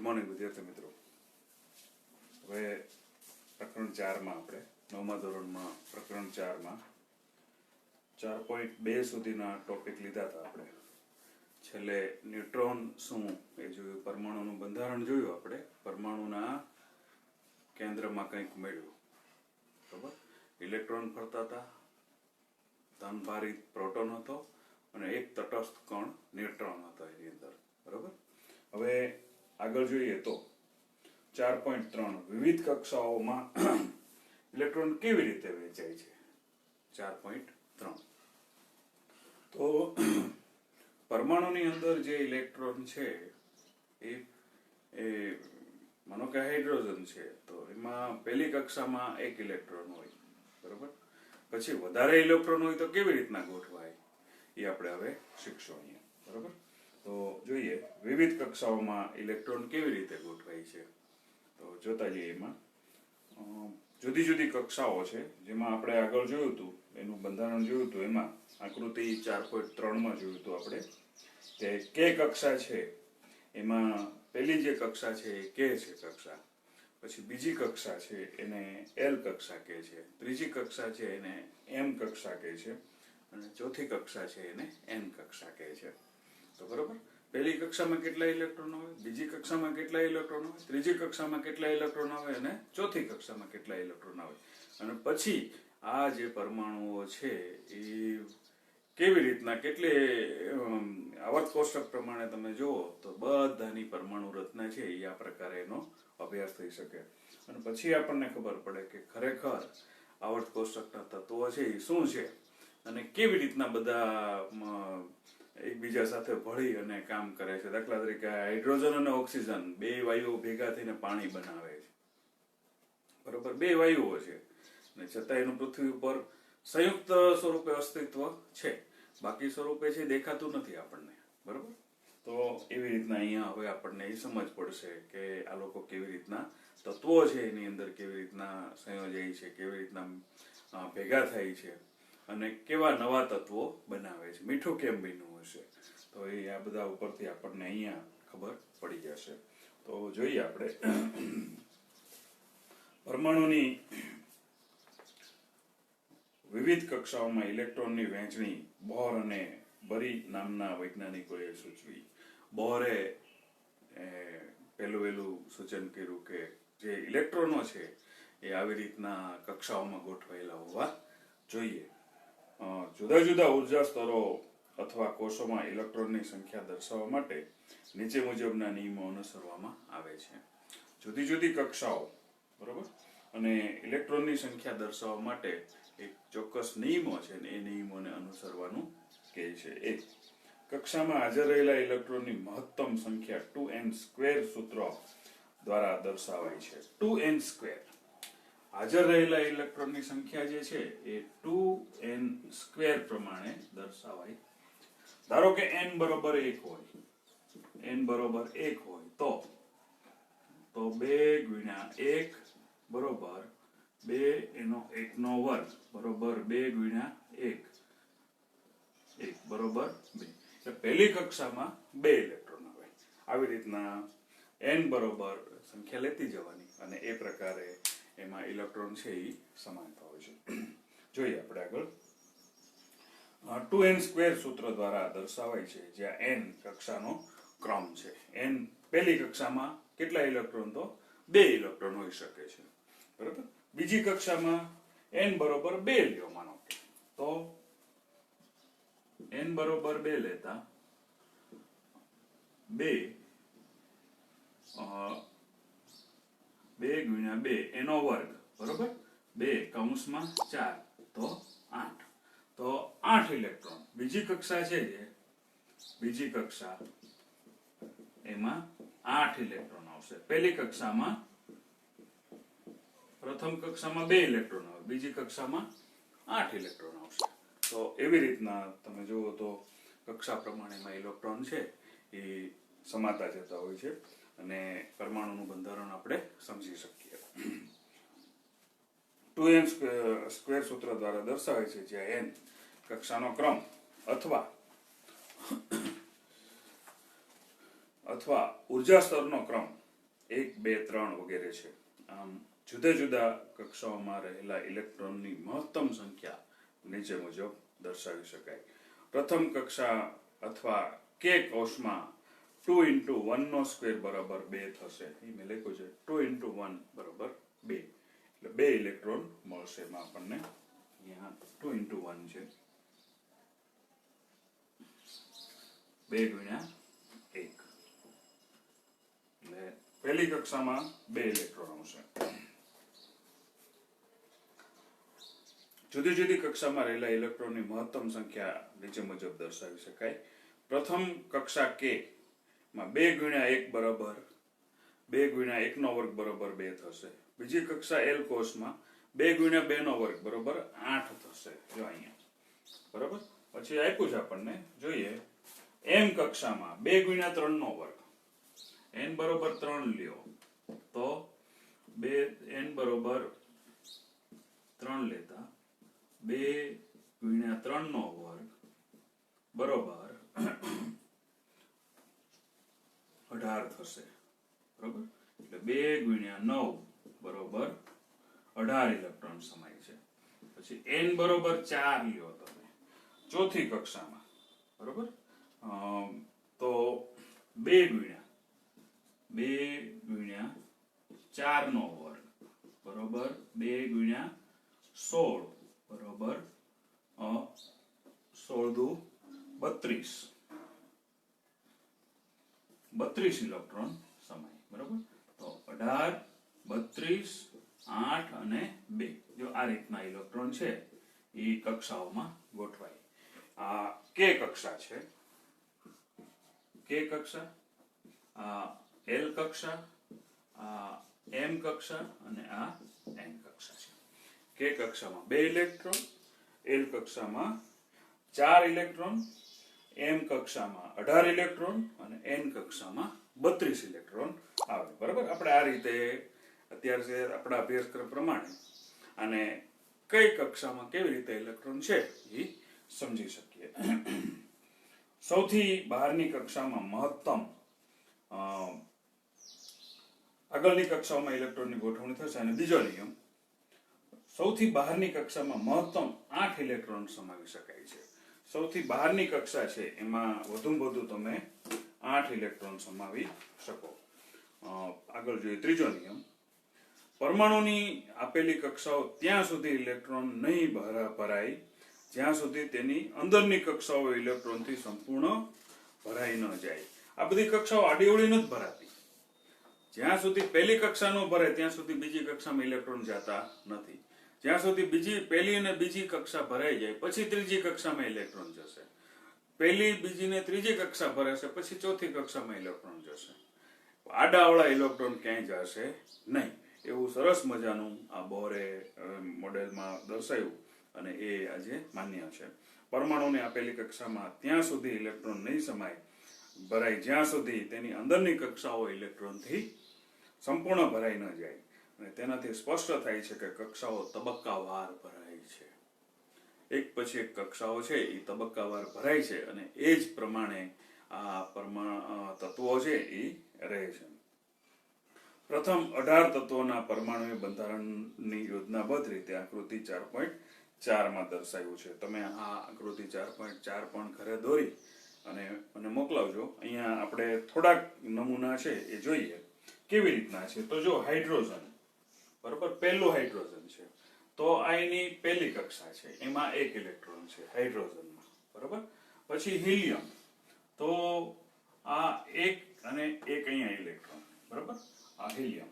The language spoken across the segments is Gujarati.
મોર્નિંગ વિદ્યાર્થી મિત્રો. હવે પ્રકરણ 4 માં આપણે 9મા ધોરણમાં પ્રકરણ 4 માં 4.2 સુધીના ટોપિક લીધા હતા આપણે. છેલ્લે ન્યુટ્રોન શું એ જોયું, પરમાણુનું બંધારણ જોયું આપણે, પરમાણુના કેન્દ્રમાં કંઈક મળ્યું. બરાબર, ઇલેક્ટ્રોન ફરતા હતા, ધનભારિત પ્રોટોન હતો અને એક તટસ્થ કણ ન્યુટ્રોન હતો એની અંદર. બરાબર, હવે આગળ જોઈએ તો 4.3 વિવિધ કક્ષાઓમાં ઇલેક્ટ્રોન કેવી રીતે વહેંચાય છે. 4.3 તો પરમાણુની અંદર જે ઇલેક્ટ્રોન છે એ માનો કે હાઇડ્રોજન છે, તો એમાં પહેલી કક્ષામાં એક ઇલેક્ટ્રોન હોય. બરોબર, પછી વધારે ઇલેક્ટ્રોન હોય તો કેવી રીતના ગોઠવાય એ આપણે હવે શીખશું અહીંયા. બરોબર, તો જોઈએ વિવિધ કક્ષાઓમાં ઇલેક્ટ્રોન કેવી રીતે ગોઠવાય છે. તો જોતા જઈએ, એમાં જુદી જુદી કક્ષાઓ છે, જેમાં આપણે આગળ જોયું હતું, એનું બંધારણ જોયું હતું. એમાં આકૃતિ 4.3 માં જોયું હતું આપણે કે કક્ષા છે, એમાં પહેલી જે કક્ષા છે એ કે છે કક્ષા, પછી બીજી કક્ષા છે એને એલ કક્ષા કહે છે, ત્રીજી કક્ષા છે એને એમ કક્ષા કહે છે, અને ચોથી કક્ષા છે એને એન કક્ષા કહે છે. તો બરોબર, પહેલી કક્ષામાં કેટલા ઇલેક્ટ્રોન હોય, બીજી કક્ષામાં કેટલા ઇલેક્ટ્રોન હોય, ત્રીજી કક્ષામાં કેટલા ઇલેક્ટ્રોન આવે અને ચોથી કક્ષામાં કેટલા ઇલેક્ટ્રોન આવે. અને પછી આ જે પરમાણુઓ છે એ કેવી રીતના કેટલી આવર્ત કોષ્ટક પ્રમાણે તમે જુઓ તો બધાની પરમાણુ રચના છે એ આ પ્રકારે એનો અભ્યાસ થઈ શકે. અને પછી આપણને ખબર પડે કે ખરેખર આવર્ત કોષ્ટકના તત્વો છે એ શું છે અને કેવી રીતના બધા એકબીજા સાથે ભળી અને કામ કરે છે. દાખલા તરીકે હાઇડ્રોજન અને ઓક્સિજન બે વાયુઓ ભેગા થઈને પાણી બનાવે છે. બરોબર, બે વાયુઓ છે અને છતાં એનું પૃથ્વી ઉપર સંયુક્ત સ્વરૂપે અસ્તિત્વ છે, બાકી સ્વરૂપે છે દેખાતું નથી આપણને. બરોબર, તો એવી રીતના અહીંયા હવે આપણને એ સમજ પડશે કે આ લોકો કેવી રીતના તત્વો છે એની અંદર કેવી રીતના સંયોજાય છે, કેવી રીતના ભેગા થાય છે અને કેવા નવા તત્વો બનાવે છે, મીઠું કેમ બન્યું હશે. તો એ આ બધા ઉપરથી આપણને અહીંયા ખબર પડી જશે. તો જોઈએ આપણે પરમાણુની વિવિધ કક્ષાઓમાં ઇલેક્ટ્રોનની વહેંચણી બોર અને બરી નામના વૈજ્ઞાનિકોએ સૂચવી. બોરે પહેલું સૂચન કર્યું કે જે ઇલેક્ટ્રોનો છે એ આવી રીતના કક્ષાઓમાં ગોઠવાયેલા હોવા જોઈએ. જુદા જુદા ઉર્જા સ્તરો અથવા કોષોમાં ઇલેક્ટ્રોનની સંખ્યા દર્શાવવા માટે નીચે મુજબના નિયમો અનુસરવામાં આવે છે. જુદી જુદી કક્ષાઓ, બરોબર, અને ઇલેક્ટ્રોનની સંખ્યા દર્શાવવા માટે એક ચોક્કસ નિયમો છે ને એ નિયમોને અનુસરવાનું કહે છે. એક, કક્ષામાં હાજર રહેલા ઇલેક્ટ્રોનની મહત્તમ સંખ્યા 2n² સૂત્ર દ્વારા દર્શાવાય છે. 2n², હાજર રહેલા ઇલેક્ટ્રોનની સંખ્યા જે છે એ 2n² પ્રમાણે દર્શાવાય. ધારો કે n બરોબર 1 હોય, n બરોબર 1 હોય તો 2 ગુણ્યા 1 બરોબર 2 એનો 1 નો વર્ગ બરોબર 2 ગુણ્યા 1 બરોબર 2. એટલે પહેલી કક્ષામાં 2 ઇલેક્ટ્રોન આવે. આવી રીતના n બરોબર સંખ્યા લેતી જવાની અને એ પ્રકારે એમાં ઇલેક્ટ્રોન છે એ સમાનતા હોય છે. જોઈએ આપણે આગળ. 2n² સૂત્ર દ્વારા દર્શાવાય છે, જ્યાં n કક્ષાનો ક્રમ છે. n પહેલી કક્ષામાં કેટલા ઇલેક્ટ્રોન, તો 2 ઇલેક્ટ્રોન હોઈ શકે છે. બરાબર, બીજી કક્ષામાં n બરોબર 2 લ્યો માનો કે, તો n બરોબર 2 લેતા 2 ગુણ્યા 2 એનો વર્ગ બરોબર 2 કૌંસમાં 4 તો 8. તો 8 ઇલેક્ટ્રોન. બીજી કક્ષા છે જે બીજી કક્ષા એમાં 8 ઇલેક્ટ્રોન આવશે. પહેલી કક્ષામાં પ્રથમ કક્ષામાં 2 ઇલેક્ટ્રોન આવે, બીજી કક્ષામાં 8 ઇલેક્ટ્રોન આવશે. તો એવી રીતના તમે જુઓ તો કક્ષા પ્રમાણેમાં ઇલેક્ટ્રોન છે એ સમાતા જતા હોય છે અને પરમાણુનું બંધારણ આપણે સમજી શકીએ. 2n² સૂત્ર દ્વારા દર્શાવે છે, જ્યાં n કક્ષાનો ક્રમ અથવા ઉર્જા સ્તરનો ક્રમ 1 2 3 વગેરે છે. આમ જુદા જુદા કક્ષાઓમાં રહેલા ઇલેક્ટ્રોનની મહત્તમ સંખ્યા નીચે મુજબ દર્શાવી શકાય. પ્રથમ કક્ષા અથવા કે કોષમાં 2 × 1 નો સ્ક્વેર બરાબર 2 થશે. એ મેં લખ્યું છે 2 × 1 બરાબર 2, એટલે 2 ઇલેક્ટ્રોન મળશે. એમાં આપણને અહીંયા 2 × 1 છે, 2 × 1, એટલે પહેલી કક્ષામાં 2 ઇલેક્ટ્રોન આવશે. જુદી જુદી કક્ષામાં રહેલા ઇલેક્ટ્રોનની મહત્તમ સંખ્યા નીચે મુજબ દર્શાવી શકાય. પ્રથમ કક્ષા કે માં 2 × 1 બરાબર 2 × 1 નો વર્ગ બરાબર 2 થશે. બીજી કક્ષા એલ કોષમાં 2 × 2 નો વર્ગ બરાબર 8 થશે. જો અહીંયા બરાબર. પછી આપ્યું છે આપણને, જોઈએ એમ કક્ષામાં 2 × 3 નો વર્ગ, n બરાબર 3 લ્યો તો n બરાબર 3 લેતા 2 × 3 નો વર્ગ બરાબર 18 થશે. બરાબર, એટલે 2 × 9 બરાબર 18 ઇલેક્ટ્રોન સમાય છે. પછી n બરાબર 4 લ્યો તમે ચોથી કક્ષામાં. બરાબર, તો 2 × 4 નો વર્ગ બરાબર 2 × 16 બરાબર 16 × 32 ઇલેક્ટ્રોન સમાય. બરાબર, તો 18, 32, 8 અને 2, જો આ રીતના ઇલેક્ટ્રોન છે એ કક્ષાઓમાં ગોઠવાય. આ કે કક્ષા છે, કે કક્ષા, આ એલ કક્ષા, આ એમ કક્ષા અને આ એન કક્ષા છે. કે કક્ષામાં 2 ઇલેક્ટ્રોન, એલ કક્ષામાં 4 ઇલેક્ટ્રોન, એમ કક્ષામાં 18 ઇલેક્ટ્રોન અને એન કક્ષામાં 32 ઇલેક્ટ્રોન આવે. બરાબર, આપણે આ રીતે અત્યારે આપણા અભ્યાસક્રમ પ્રમાણે અને કઈ કક્ષામાં કેવી રીતે ઇલેક્ટ્રોન છે એ સમજી શકીએ. સૌથી બહારની કક્ષામાં મહત્તમ, આગળની કક્ષાઓમાં ઇલેક્ટ્રોનની ગોઠવણી થશે. અને બીજો નિયમ, સૌથી બહારની કક્ષામાં મહત્તમ 8 ઇલેક્ટ્રોન સમાવી શકાય છે. સૌથી બહારની કક્ષા છે એમાં વધુમાં વધુ તમે 8 ઇલેક્ટ્રોન સમાવી શકો. આગળ જોઈએ ત્રીજો નિયમ, પરમાણુની આપેલી કક્ષાઓ ત્યાં સુધી ઇલેક્ટ્રોન નહીં ભરાય જ્યાં સુધી તેની અંદરની કક્ષાઓ ઇલેક્ટ્રોનથી સંપૂર્ણ ભરાઈ ન જાય. આ બધી કક્ષાઓ આડીઅવળી નથી ભરાતી. જ્યાં સુધી પહેલી કક્ષા ન ભરે ત્યાં સુધી બીજી કક્ષામાં ઇલેક્ટ્રોન જતા નથી. જ્યાં સુધી પહેલી અને બીજી કક્ષા ભરાઈ જાય પછી ત્રીજી કક્ષામાં ઇલેક્ટ્રોન જશે. પહેલી, બીજી ને ત્રીજી કક્ષા ભરાશે પછી ચોથી કક્ષામાં ઇલેક્ટ્રોન જશે. આડાઅવળા ઇલેક્ટ્રોન ક્યાંય જશે નહીં. એવું સરસ મજાનું આ બોરે મોડેલમાં દર્શાવ્યું અને એ આજે માન્ય છે. પરમાણુની આપેલી કક્ષામાં ત્યાં સુધી ઇલેક્ટ્રોન નહીં ભરાય જ્યાં સુધી તેની અંદરની કક્ષાઓ ઇલેક્ટ્રોનથી સંપૂર્ણ ભરાઈ ન જાય. અને તેનાથી સ્પષ્ટ થાય છે કે કક્ષાઓ તબક્કાવાર ભરાય છે. એક પછી એક કક્ષાઓ છે એ તબક્કાવાર ભરાય છે અને એ જ પ્રમાણે આ તત્વો છે એ રહે છે. પ્રથમ 18 તત્વોના પરમાણુ બંધારણની યોજનાબદ્ધ રીતે આકૃતિ 4.4 માં દર્શાવ્યું છે. તમે આ આકૃતિ 4.4 પણ ઘરે દોરી અને મને મોકલાવજો. અહીંયા આપણે થોડાક નમૂના છે એ જોઈએ કેવી રીતના છે. તો જો હાઇડ્રોજન, બરોબર, પહેલું હાઇડ્રોજન છે તો આ એની પહેલી કક્ષા છે, એમાં 1 ઇલેક્ટ્રોન છે હાઇડ્રોજનમાં. બરોબર, પછી હિલિયમ, તો આ 1 અને 1 અહીંયા ઇલેક્ટ્રોન. બરોબર, આ હિલિયમ,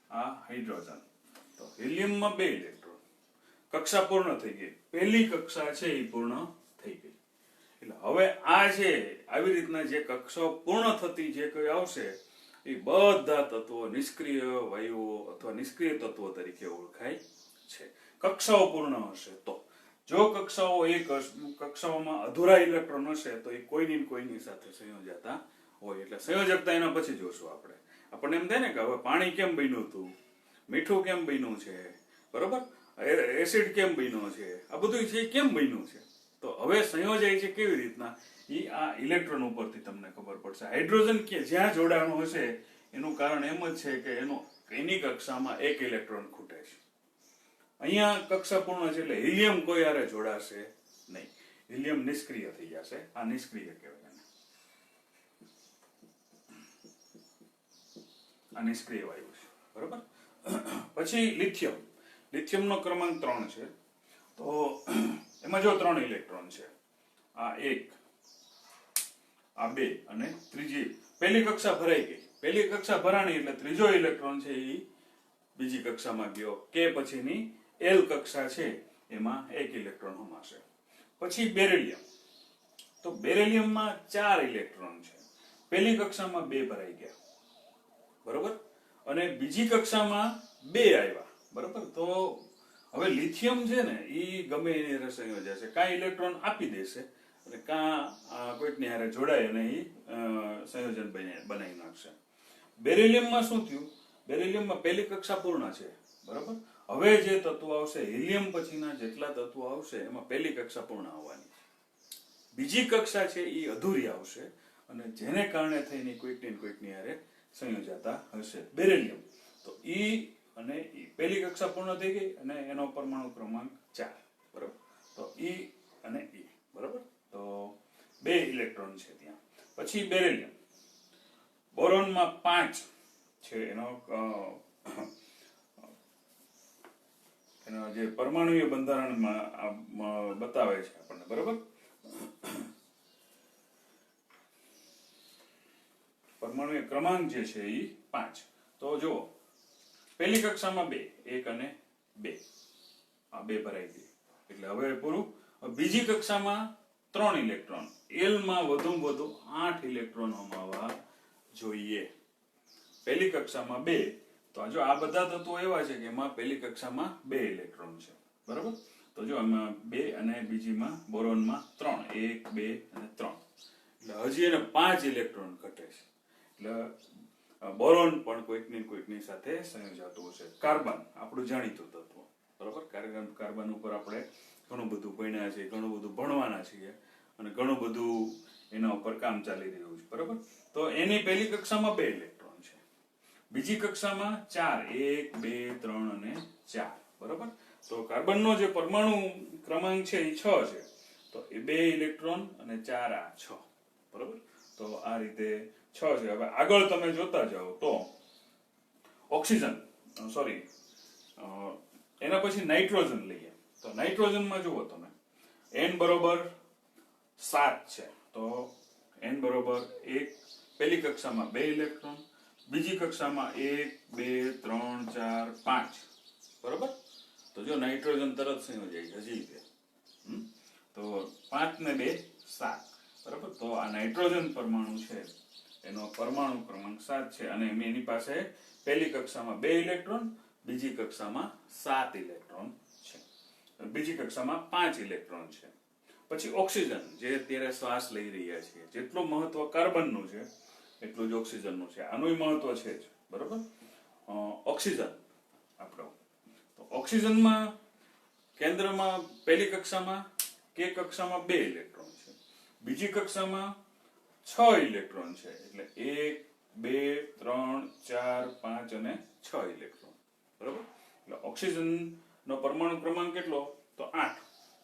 આ હાઇડ્રોજન, તો હિલિયમમાં 2 ઇલેક્ટ્રોન. કક્ષા પૂર્ણ થઈ ગઈ. પહેલી કક્ષા છે એ પૂર્ણ થઈ ગઈ. એટલે હવે આ છે આવી રીતના જે કક્ષાઓ પૂર્ણ થતી જે કોઈ આવશે એ બધા તત્વો નિષ્ક્રિય વાયુઓ અથવા નિષ્ક્રિય તત્વો તરીકે ઓળખાય છે. કક્ષાઓ પૂર્ણ હશે તો. જો કક્ષાઓમાં અધૂરા ઇલેક્ટ્રોન હશે તો એ કોઈની સાથે સંયોજાતા હોય. એટલે સંયોજકતા એના પછી જોશું આપણે. આપણને એમ થાય ને કે હવે પાણી કેમ બન્યું હતું, મીઠું કેમ બન્યું છે, બરોબર, એસિડ કેમ બન્યો છે, આ બધું છે કેમ બન્યું છે. તો હવે સંયોજાય છે કેવી રીતના એ આ ઇલેક્ટ્રોન ઉપરથી તમને ખબર પડશે. હાઇડ્રોજન કે જ્યાં જોડાણો હશે એનું કારણ એમ જ છે કે એની કક્ષામાં એક ઇલેક્ટ્રોન ખૂટે છે. અહીંયા કક્ષા પૂર્ણ છે એટલે હિલિયમ કોઈ હારે જોડાશે નહીં. હિલિયમ નિષ્ક્રિય થઈ જશે. આ નિષ્ક્રિય કહેવાય એને. આ નિષ્ક્રિય વાયુ છે. બરોબર. પછી લિથિયમ. લિથિયમનો ક્રમાંક 3 છે. તો એમાં જો 3 ઇલેક્ટ્રોન છે. આ 1, આ 2 અને ત્રીજી પહેલી કક્ષા ભરાઈ ગઈ. પહેલી કક્ષા ભરાણી એટલે ત્રીજો ઇલેક્ટ્રોન છે એ બીજી કક્ષામાં ગયો. કે પછીની એલ કક્ષા છે એમાં 1 ઇલેક્ટ્રોન હમાશે. પછી બેરિલિયમ. તો બેરિલિયમમાં 4 ઇલેક્ટ્રોન છે. પહેલી કક્ષામાં 2 ભરાઈ ગયા. બરોબર. અને બીજી કક્ષામાં 2 આવ્યા. બરોબર. તો હવે લિથિયમ છે ને એ ગમે એની હારે સંયોજાશે. કાં ઇલેક્ટ્રોન આપી દેશે અને કાં કોઈકની હારે જોડાય અને એ સંયોજન બનાવી નાખશે. બેરિલિયમમાં શું થયું? બેરિલિયમમાં પહેલી કક્ષા પૂર્ણ છે. બરોબર. હવે જે તત્વો આવશે હિલિયમ પછીના જેટલા તત્વો આવશે એમાં પહેલી કક્ષા પૂર્ણ આવવાની. બીજી કક્ષા છે એ અધૂરી આવશે અને જેને કારણે થઈને કોઈકની હારે સંયોજાતા હશે. બેરિલિયમ તો ઈ અને ઈ પહેલી કક્ષા પૂર્ણ થઈ ગઈ અને એનો પરમાણુ ક્રમાંક 4. બરોબર. તો ઈ અને ઈ. બરોબર. તો 2 ઇલેક્ટ્રોન છે ત્યાં. પછી બેરિલિયમ. બોરોનમાં 5 છે. એનો જે પરમાણુય બંધારણમાં બતાવે છે આપણને. બરોબર. પરમાણુય ક્રમાંક જે છે એ 5. તો જુઓ પહેલી કક્ષામાં 2, 1 અને 2. આ 2 ભરાઈ ગઈ એટલે હવે પૂરું. બીજી કક્ષામાં 3 ઇલેક્ટ્રોન. એલ માં વધુમાં વધુ 8 ઇલેક્ટ્રોન હોવા જોઈએ. પહેલી કક્ષામાં 2. તો જો આ બધા તત્વો એવા છે કે એમાં પહેલી કક્ષામાં 2 ઇલેક્ટ્રોન છે. બરોબર. તો જો આમાં 2 અને બીજીમાં બોરોનમાં 3, 1, 2 અને 3. એટલે હજી એને 5 ઇલેક્ટ્રોન ઘટે છે. એટલે બોરોન પણ કોઈકની સાથે સંયોજાતું હશે. કાર્બન આપણું જાણીતું તત્વ. બરોબર. કાર્બન ઉપર આપણે ઘણું બધું ભણ્યા છે, ઘણું બધું ભણવાના છીએ અને ઘણું બધું એના ઉપર કામ ચાલી રહ્યું છે. બરોબર. તો એની પહેલી કક્ષામાં 2 ઇલેક્ટ્રોન છે. બીજી કક્ષામાં 4, 1, 2, 3 અને 4. બરોબર. તો કાર્બનનો જે પરમાણુ ક્રમાંક છે એ 6 છે. તો એ 2 ઇલેક્ટ્રોન અને 4 આ 6. બરોબર. તો આ રીતે 6 છે. હવે આગળ તમે જોતા જાઓ તો ઓક્સિજન એના પછી નાઇટ્રોજન લઈએ. તો નાઇટ્રોજનમાં જુઓ તમે n બરોબર 7 છે. તો n બરોબર 1. પહેલી કક્ષામાં 2 ઇલેક્ટ્રોન. બીજી કક્ષામાં 1, 2, 3, 4, 5. બરોબર. તો જો નાઇટ્રોજન તરત સંયોજાય હજી છે. તો 5 ને 2 7. બરોબર. તો આ નાઇટ્રોજન પરમાણુ છે એનો પરમાણુ ક્રમાંક 7 છે અને એની પાસે પહેલી કક્ષામાં 2 ઇલેક્ટ્રોન, બીજી કક્ષામાં 7 ઇલેક્ટ્રોન છે. બીજી કક્ષામાં 5 ઇલેક્ટ્રોન છે. પછી ઓક્સિજન જે અત્યારે શ્વાસ લઈ રહ્યા છીએ. જેટલું મહત્વ કાર્બનનું છે એટલું જ ઓક્સિજનનું છે. આનું મહત્વ છે જ. બરોબર. ઓક્સિજન આપણો. તો ઓક્સિજનમાં કેન્દ્રમાં પહેલી કક્ષામાં કે કક્ષામાં 2 ઇલેક્ટ્રોન છે. બીજી કક્ષામાં 6 ઇલેક્ટ્રોન છે. એટલે 1, 2, 3, 4, 5 અને 6 ઇલેક્ટ્રોન. બરોબર. એટલે ઓક્સિજનનો પરમાણુ ક્રમાંક કેટલો? તો 8.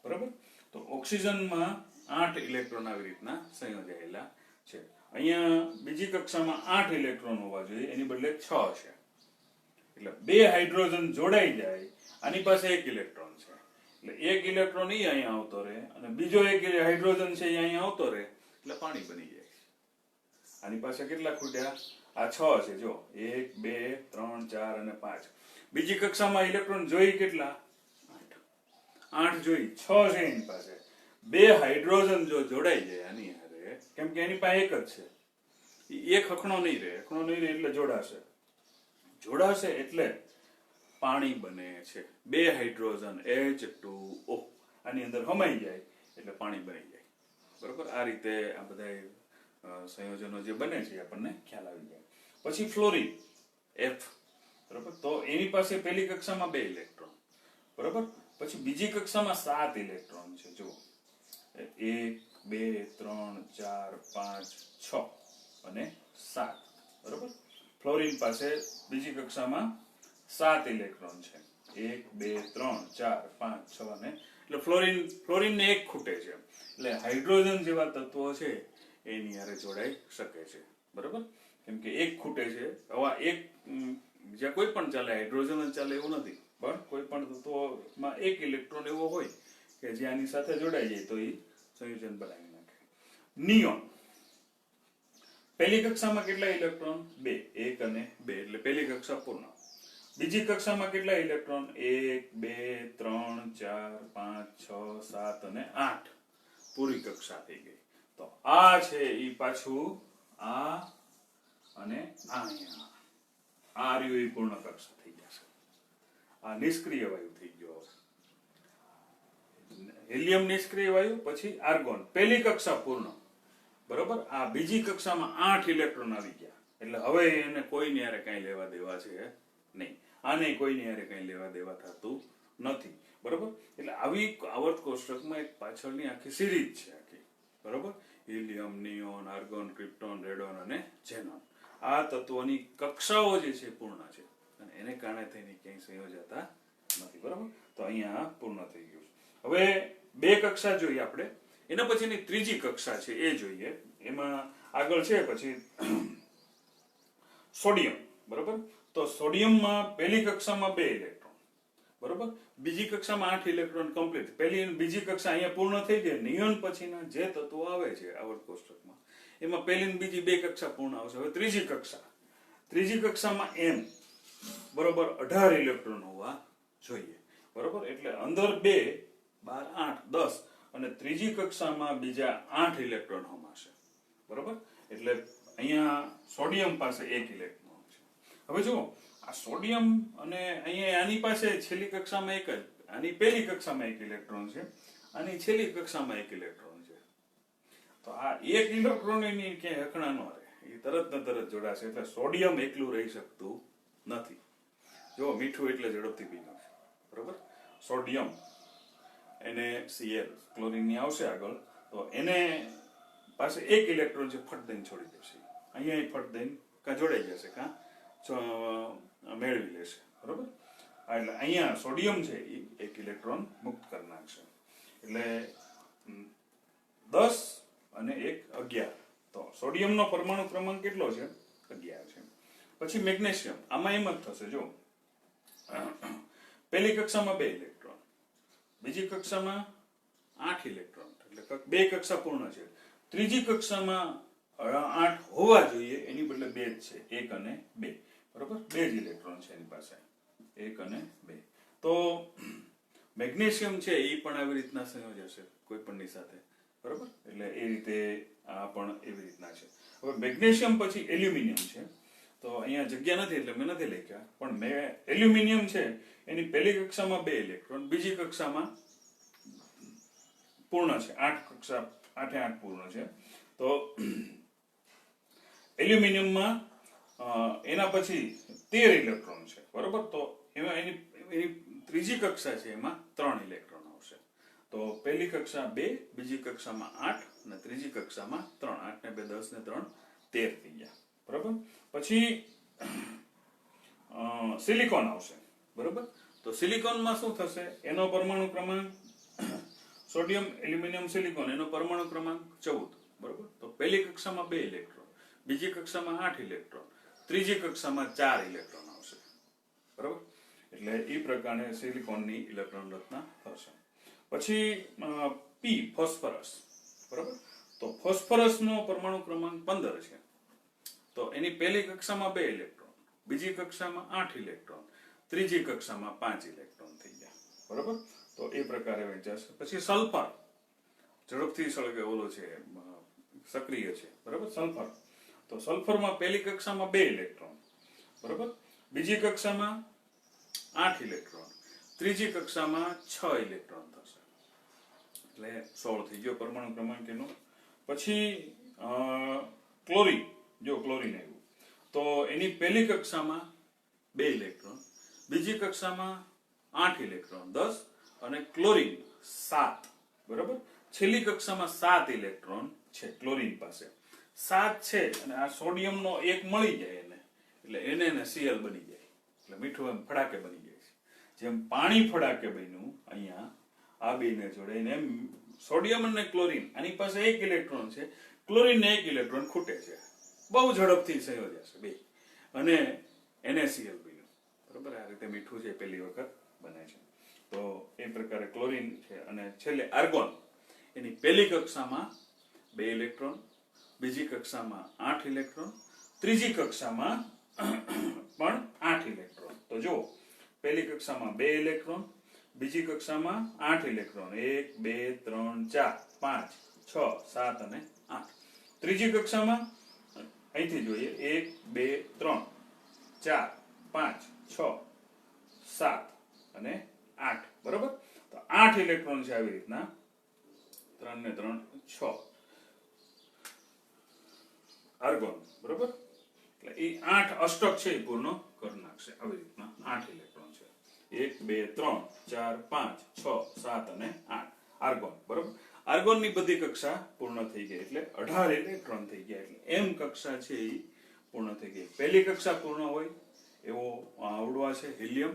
બરોબર. તો ઓક્સિજનમાં 8 ઇલેક્ટ્રોન આવી રીતના સંયોજાયેલા છે. અહીંયા બીજી કક્ષામાં 8 ઇલેક્ટ્રોન હોવા જોઈએ, એની બદલે 6 છે. એટલે 2 હાઇડ્રોજન જોડાઈ જાય. આની પાસે 1 ઇલેક્ટ્રોન છે. એટલે 1 ઇલેક્ટ્રોન એ અહીંયા આવતો રહે અને બીજો 1 હાઇડ્રોજન છે એ અહીંયા આવતો રહે એટલે પાણી બની જાય. આની પાસે કેટલા ખૂટ્યા? આ 6 છે. જો 1, 2, 3, 4 અને 5. બીજી કક્ષામાં ઇલેક્ટ્રોન જોઈ કેટલા? 8 જોઈ. 6 છે એની પાસે. 2 હાઇડ્રોજન જો જોડાઈ જાય આની હારે, કેમ કે એની પાસે 1 જ છે, એક હખણો નહીં રહે. હખણો નહીં રહે એટલે જોડાશે એટલે પાણી બને છે. 2 હાઇડ્રોજન H2O આની અંદર હમાઈ જાય એટલે પાણી બની જાય. બરોબર. આ રીતે આ બધા સંયોજનો જે બને છે આપણને ખ્યાલ આવી જાય. પછી ફ્લોરિન F. બરોબર. તો એની પાસે પહેલી કક્ષામાં 2 ઇલેક્ટ્રોન. બરોબર. પછી બીજી કક્ષામાં 7 ઇલેક્ટ્રોન છે. જુઓ 1, 2, 3, 4, 5, 6 અને 7. બરોબર. ફ્લોરિન પાસે બીજી કક્ષામાં 7 ઇલેક્ટ્રોન છે. 1 2 3 4 5 6 અને એટલે ફ્લોરિનને એક ખૂટે છે. એટલે હાઇડ્રોજન જેવા તત્વો છે એની હારે જોડાઈ શકે છે. બરોબર? કેમ કે એક ખૂટે છે. હવે એક જ્યાં કોઈ પણ ચાલે, હાઇડ્રોજન જ ચાલે એવું નથી, પણ કોઈ પણ તત્વોમાં એક ઇલેક્ટ્રોન એવો હોય કે જે આની સાથે જોડાઈ જાય તો એ સંયોજન બનાવી નાખે. નિયોન પહેલી કક્ષામાં કેટલા ઇલેક્ટ્રોન? 2. 1 અને 2 એટલે પહેલી કક્ષા પૂર્ણ. બીજી કક્ષામાં કેટલા ઇલેક્ટ્રોન? 1 2 3 4 5 6 7 અને 8 પૂરી કક્ષા થઈ ગઈ. તો આ છે ઈ પાછું આ અને આ અહીંયા આ રહ્યું ઈ પૂર્ણ કક્ષા થઈ જશે. આ નિષ્ક્રિય વાયુ થઈ ગયો. હિલિયમ નિષ્ક્રિય વાયુ, પછી આર્ગોન પહેલી કક્ષા પૂર્ણ. બરોબર? આ બીજી કક્ષામાં 8 ઇલેક્ટ્રોન આવી ગયા. એટલે હવે એને કોઈની હારે કઈ લેવા દેવા છે નહીં. આને કોઈની હારે કઈ લેવા દેવા થતું નથી. બરોબર? એટલે આવી આવર્ત કોષ્ટકમાં એક પાછળની આખી સિરીઝ છે આખી. બરોબર? Helium, neon, argon, krypton, radon અને ઝેનોન. આ તત્વોની કક્ષાઓ જે છે પૂર્ણ છે અને એને કારણે થઈને ક્યાંય સંયોજાતા નથી. બરોબર? તો અહીંયા પૂર્ણ થઈ ગયું. હવે બે કક્ષા જોઈએ આપણે. એના પછીની ત્રીજી કક્ષા છે એ જોઈએ. એમાં આગળ છે પછી સોડિયમ. બરોબર? તો સોડિયમમાં પહેલી કક્ષામાં 2 ઇલેક્ટ્રોન. બરોબર? બીજી કક્ષામાં 8 ઇલેક્ટ્રોન કમ્પ્લીટ. પહેલી અને બીજી કક્ષા અહીંયા પૂર્ણ થઈ ગઈ. નિયોન પછીના જે તત્વો આવે છે આવર્ત કોષ્ટકમાં એમાં પહેલી અને બીજી 2 કક્ષા પૂર્ણ આવશે. હવે ત્રીજી કક્ષા. ત્રીજી કક્ષામાં n બરોબર 18 ઇલેક્ટ્રોન હોવા જોઈએ. બરોબર? એટલે અંદર 2 12 8 10 અને ત્રીજી કક્ષામાં બીજા 8 ઇલેક્ટ્રોન હોમાશે. બરોબર? એટલે અહીંયા સોડિયમ પાસે 1 ઇલેક્ટ્રોન છે. હવે જુઓ આ સોડિયમ અને અહીંયા આની પાસે છેલ્લી કક્ષામાં એક જ, આની પહેલી કક્ષામાં 1 ઇલેક્ટ્રોન છે, આની છેલ્લી કક્ષામાં 1 ઇલેક્ટ્રોન છે. તો આ 1 ઇલેક્ટ્રોન એની ક્યાંય હકણા ન રહે, એ તરત ને તરત જોડાશે. એટલે સોડિયમ એકલું રહી શકતું નથી. જો મીઠું એટલે ઝડપથી પી નાખશે. બરોબર? સોડિયમ NaCl ક્લોરીનની આવશે આગળ, તો એને પાસે 1 ઇલેક્ટ્રોન છે, ફટ દઈને છોડી દેશે. અહીંયા ફટ દઈને કાં જોડાઈ જશે કાં મેળવી લેશે. બરોબર? એટલે અહીંયા સોડિયમ છે એ 1 ઇલેક્ટ્રોન મુક્ત કરી નાખશે. એટલે 10 અને 1 11. તો સોડિયમનો પરમાણુ ક્રમાંક કેટલો છે? 11 છે. પછી મેગ્નેશિયમ. આમાં એમ જ થશે. જો પહેલી કક્ષામાં 2 ઇલેક્ટ્રોન, બીજી કક્ષામાં 8 ઇલેક્ટ્રોન, એટલે 2 કક્ષા પૂર્ણ છે. ત્રીજી કક્ષામાં 8 હોવા જોઈએ, એની બદલે 2 જ છે, 1 અને 2. બરોબર? 2 જ ઇલેક્ટ્રોન છે એની પાસે, 1 અને 2. તો મેગ્નેશિયમ છે એ પણ આવી રીતના સંયોજાશે કોઈ પણની સાથે. બરોબર? એટલે એ રીતે આ પણ એવી રીતના છે. હવે મેગ્નેશિયમ પછી એલ્યુમિનિયમ છે. તો અહીંયા જગ્યા નથી એટલે મેં નથી લખ્યા, પણ એલ્યુમિનિયમ છે એની પહેલી કક્ષામાં 2 ઇલેક્ટ્રોન, બીજી કક્ષામાં પૂર્ણ છે, 8 કક્ષા 8 8 પૂર્ણ છે. તો એલ્યુમિનિયમમાં એના પછી 13 ઇલેક્ટ્રોન છે. બરોબર? તો એમાં એની ત્રીજી કક્ષા છે, એમાં 3 ઇલેક્ટ્રોન આવશે. તો પહેલી કક્ષા 2, બીજી કક્ષામાં 8 અને ત્રીજી કક્ષામાં 3. 8 ને 2 10 ને 3 13 થઈ ગયા. બરોબર? પછી સિલિકોન આવશે. બરોબર? તો સિલિકોનમાં શું થશે? એનો પરમાણુ ક્રમાંક સોડિયમ, એલ્યુમિનિયમ, સિલિકોન, એનો પરમાણુ ક્રમાંક 14. બરોબર? તો પહેલી કક્ષામાં 2 ઇલેક્ટ્રોન, બીજી કક્ષામાં 8 ઇલેક્ટ્રોન, ત્રીજી કક્ષામાં 4 ઇલેક્ટ્રોન આવશે. બરોબર? એટલે એ પ્રકારે સિલિકોનની ઇલેક્ટ્રોન રચના થશે. પછી P ફોસ્ફરસ. બરોબર? તો ફોસ્ફરસનો પરમાણુ ક્રમાંક 15 છે. તો એની પહેલી કક્ષામાં 2 ઇલેક્ટ્રોન, બીજી કક્ષામાં 8 ઇલેક્ટ્રોન, ત્રીજી કક્ષામાં 5 ઇલેક્ટ્રોન થઈ ગયા. બરોબર? તો એ પ્રકારે વહેંચાશે. પછી સલ્ફર ઝડપથી સળગે, ઓલો છે સક્રિય છે. બરોબર? સલ્ફર. તો સલ્ફરમાં પહેલી કક્ષામાં 2 ઇલેક્ટ્રોન, બરોબર, બીજી કક્ષામાં 8 ઇલેક્ટ્રોન, ત્રીજી કક્ષામાં 6 ઇલેક્ટ્રોન થશે. એટલે 16 થઈ ગયો પરમાણુ ક્રમાંક એનો. પછી ક્લોરીન. જો ક્લોરીન આવ્યું તો એની પહેલી કક્ષામાં 2 ઇલેક્ટ્રોન, બીજી કક્ષામાં 8 ઇલેક્ટ્રોન 10 અને ક્લોરીન 7. બરોબર? છેલ્લી કક્ષામાં 7 ઇલેક્ટ્રોન છે ક્લોરીન પાસે. 7 છે અને આ સોડિયમનો 1 મળી જાય એને, એટલે NaCl બની જાય, એટલે મીઠું એમ ફડાકે બની જાય છે. જેમ પાણી ફડાકે બન્યું અહીંયા આ બેને જોડે, એમ સોડિયમ અને ક્લોરીન આની પાસે એક ઇલેક્ટ્રોન છે, ક્લોરીન ને એક ઇલેક્ટ્રોન ખૂટે છે, બહુ ઝડપથી સંયોજાશે બે અને NaCl બન્યું. બરોબર, આ રીતે મીઠું છે પહેલી વખત બને છે. તો એ પ્રકારે ક્લોરીન છે. અને છેલ્લે આર્ગોન, એની પહેલી કક્ષામાં 2 ઇલેક્ટ્રોન, બીજી કક્ષામાં 8 ઇલેક્ટ્રોન, ત્રીજી કક્ષામાં પણ 8 ઇલેક્ટ્રોન. તો જો પહેલી કક્ષામાં 2 ઇલેક્ટ્રોન, બીજી કક્ષામાં 8 ઇલેક્ટ્રોન, 1 2 3 4 5 6 7 અને 8. ત્રીજી કક્ષામાં અહીંથી જોઈએ 1 2 3 4 5 6 7 અને 8. બરોબર, તો 8 ઇલેક્ટ્રોન છે આવી રીતના, 3 ને 3 6 આર્ગોન. બરોબર, એટલે એ 8 અષ્ટક છે એ પૂર્ણ કરી નાખશે. આવી રીતના 8 ઇલેક્ટ્રોન છે, 1 2 3 4 5 6 7 અને 8 આર્ગોન. બરોબર, આર્ગોનની બધી કક્ષા પૂર્ણ થઈ ગઈ, એટલે 18 ઇલેક્ટ્રોન થઈ ગયા. એટલે M કક્ષા છે એ પૂર્ણ થઈ ગઈ. પહેલી કક્ષા પૂર્ણ હોય એવો આવડવા છે હિલિયમ,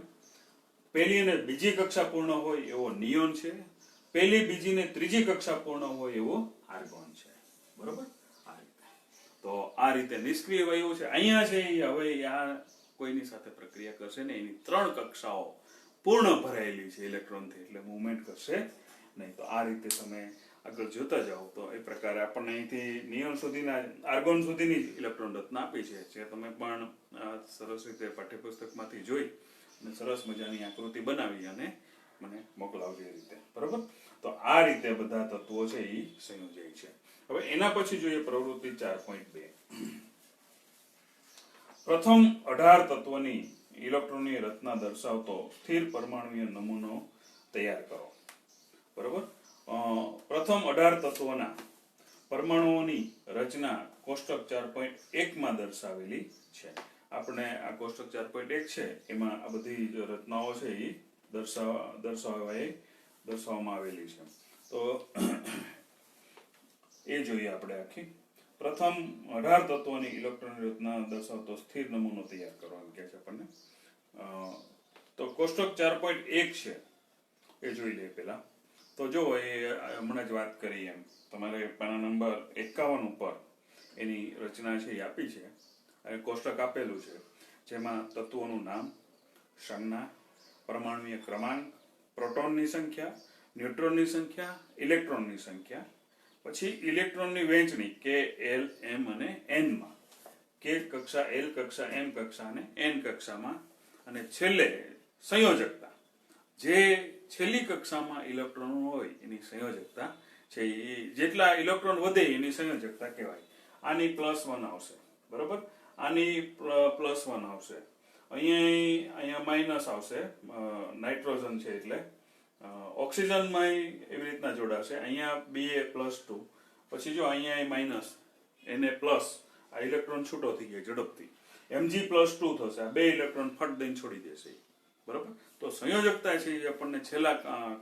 પહેલી અને બીજી કક્ષા પૂર્ણ હોય એવો નિયોન છે, પહેલી બીજી ને ત્રીજી કક્ષા પૂર્ણ હોય એવો આર્ગોન છે. બરોબર, આ રીતે. તો આ રીતે નિષ્ક્રિય વાયુઓ છે અહીંયા છે એ હવે આ કોઈની સાથે પ્રક્રિયા કરશે ને, એની 3 કક્ષાઓ પૂર્ણ ભરાયેલી છે ઇલેક્ટ્રોનથી, એટલે મૂવમેન્ટ કરશે નહીં. તો આ રીતે તમે આગળ જોતા જાઓ તો એ પ્રકારે આપણને અહીંથી નિયોન સુધીના, આર્ગોન સુધીની ઇલેક્ટ્રોન રચના આપી છે, જે તમે પણ સરસ રીતે પાઠ્યપુસ્તકમાંથી જોઈ અને સરસ મજાની આકૃતિ બનાવી અને મને મોકલાવજો એ રીતે. બરોબર, તો આ રીતે બધા તત્વો છે એ સંયોજાય છે. હવે એના પછી જોઈએ પ્રવૃત્તિ 4.2. પ્રથમ 18 તત્વોની ઇલેક્ટ્રોનની રચના દર્શાવતો સ્થિર પરમાણુય નમૂનો તૈયાર કરો. બરોબર, પ્રથમ 18 તત્વોના પરમાણુઓની રચના કોષ્ટક 4.1 માં દર્શાવેલી છે. આપણે આ કોષ્ટક 4.1 છે એમાં આ બધી રચનાઓ છે એ દર્શાવવામાં આવેલી છે. તો એ જોઈએ આપણે આખી. પ્રથમ 18 તત્વોની ઇલેક્ટ્રોનની રચના દર્શાવતો સ્થિર નમૂનો તૈયાર કરો એમ કહે છે આપણને. તો કોષ્ટક 4.1 છે એ જોઈ લઈએ પહેલા. તો જો એ હમણાં જ વાત કરી એમ તમારે પાના નંબર 51 ઉપર એની રચના છે એ આપી છે અને કોષ્ટક આપેલું છે, જેમાં તત્વોનું નામ, સંજ્ઞા, પરમાણુય ક્રમાંક, પ્રોટોનની સંખ્યા, ન્યુટ્રોનની સંખ્યા, ઇલેક્ટ્રોનની સંખ્યા, પછી ઇલેક્ટ્રોનની વહેંચણી K, L, M અને N માં, K કક્ષા, L કક્ષા, M કક્ષા અને N કક્ષામાં, અને છેલ્લે સંયોજકતા, જે છેલ્લી કક્ષામાં ઇલેક્ટ્રોન હોય એની સંયોજકતા છે, જેટલા ઇલેક્ટ્રોન વધે એની સંયોજકતા કહેવાય. આની +1 આવશે. બરોબર, આની +1 આવશે, અહીંયા માઇનસ આવશે, નાઇટ્રોજન છે એટલે ઓક્સિજનમાં એવી રીતના જોડાશે, અહીંયા Ba+2, પછી જો અહીંયા માઇનસ, એને પ્લસ, આ ઇલેક્ટ્રોન છૂટો થઈ જાય ઝડપથી, Mg+2 થશે, આ 2 ઇલેક્ટ્રોન ફટ દઈને છોડી દેશે. બરોબર, તો સંયોજકતા છે એ આપણને છેલ્લા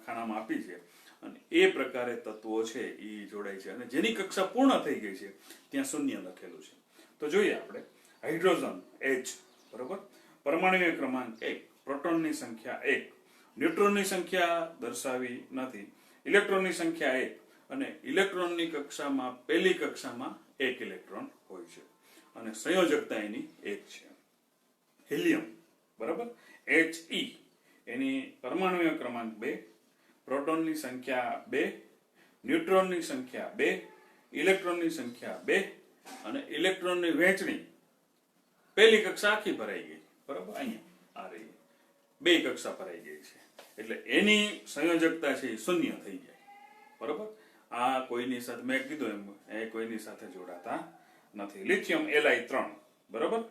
ખાનામાં આપી છે, અને એ પ્રકારે તત્વો છે એ જોડાય છે, અને જેની કક્ષા પૂર્ણ થઈ ગઈ છે ત્યાં શૂન્ય લખેલું છે. તો જોઈએ આપણે હાઇડ્રોજન H. બરોબર, પરમાણુય ક્રમાંક 1, પ્રોટોનની સંખ્યા 1, ન્યુટ્રોનની સંખ્યા દર્શાવી નથી, ઇલેક્ટ્રોનની સંખ્યા 1, અને ઇલેક્ટ્રોનની કક્ષામાં પહેલી કક્ષામાં 1 ઇલેક્ટ્રોન હોય છે, અને સંયોજકતા એની 1 છે. હિલિયમ. બરાબર, He, એની પરમાણુય ક્રમાંક 2, પ્રોટોનની સંખ્યા 2, ન્યુટ્રોનની સંખ્યા 2, ઇલેક્ટ્રોનની સંખ્યા 2, અને ઇલેક્ટ્રોનની વહેંચણી પહેલી કક્ષા આખી ભરાઈ ગઈ. બરાબર, અહીંયા આ રહી 2 કક્ષા ભરાઈ ગઈ છે, એટલે એની સંયોજકતા છે એ શૂન્ય થઈ જાય. બરાબર, આ કોઈની સાથે, મેં કીધું એમ, એ કોઈની સાથે જોડાતા નથી. Lithium Li3. બરાબર,